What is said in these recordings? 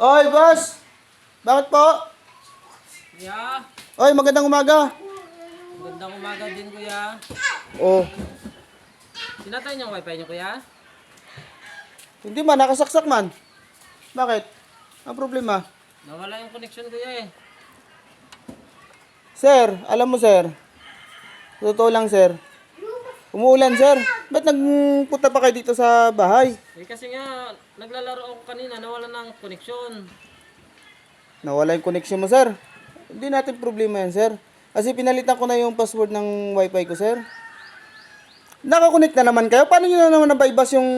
Oy, boss! Bakit po? Kuya, Oy, magandang umaga. magandang umaga din kuya. Oh, Sinatay niyo ang wifi niyo kuya? hindi man, nakasaksak man. Bakit? Ang problema? Nawala yung connection kuya eh. Sir, alam mo sir, totoo lang sir, umuulan sir. Ba't nagpunta pa kayo dito sa bahay? Eh kasi nga, naglalaro ako kanina, nawala ng connection. Nawala yung connection mo sir. Hindi natin problema yan sir. Kasi pinalitan ko na yung password ng wifi ko sir. Nakakonect na naman kayo. Paano nyo na naman nabaibas yung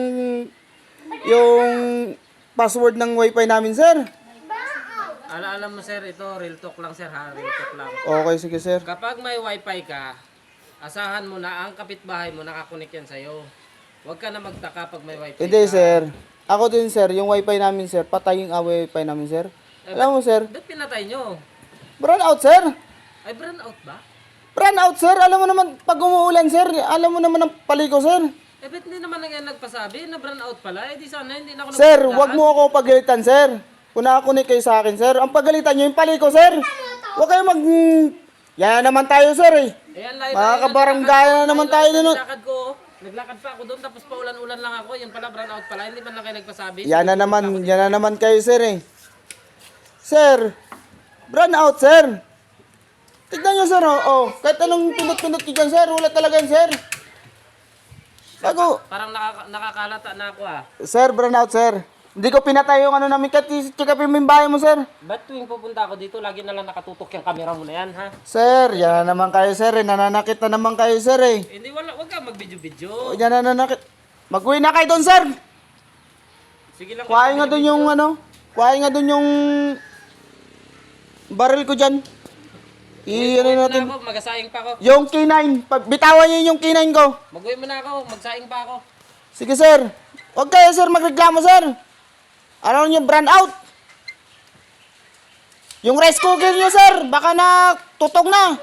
password ng wifi namin sir? Alam mo sir, ito real talk lang sir ha, real talk lang. Okay, sige sir. Kapag may wifi ka, asahan mo na ang kapitbahay mo nakakonect yan sa'yo. Huwag ka na magtaka pag may wifi Hindi ka. sir. Ako din sir, yung wifi namin sir, patay yung wifi namin sir. Alam mo sir, Ba't pinatay nyo? brown out sir. Ay, brand out ba? Brown out sir, alam mo naman pag umuulan sir, alam mo naman ang paliko sir. Eh, ba't hindi naman nga nagpasabi na brand out pala? Eh, di sana hindi na ako Sir, nagpagdaan. wag mo ako pagalitan sir. Kung nakakunik kayo sa akin sir, ang pagalitan nyo yung paliko sir. Huwag kayo yan na naman tayo sir eh. Ayan, layo Mga tayo, kabaranggaya na naman tayo nun. naglakad ko, naglakad pa ako doon, tapos paulan-ulan lang ako. Yan pala, brown out pala. Hindi man lang kayo nagpasabi. Yan na naman kayo sir eh. Sir, brown out sir. Tignan nyo sir oh. Kahit anong pindot-pindot ko dyan sir, wala talaga yan sir. Bago. Parang nakakalata na ako ah. Sir, brown out sir. Hindi ko pinatay yung ano namin, kakapin mo yung bahay mo sir. Ba't tuwing pupunta ako dito, lagi na lang nakatutok yung camera mo na yan ha? Sir, yan na naman kayo sir eh. Nananakit na naman kayo sir eh. Hindi, wag ka mag-video-video. Yan na nananakit. Mag-uwi na kayo doon sir. Sige lang. Kuhain nga doon yung ano. Kuhain nga doon yung baril ko dyan. I-ano natin. Ako, magasaing pa ako. Yung K9. Bitawan niyo yung K9 ko. Mag-uwi mo na ako, magsaing pa ako. Sige sir. Huwag kayo sir magreklamo sir. Ano nyo, brand out? Yung rice cooker nyo, sir, baka na tutong na.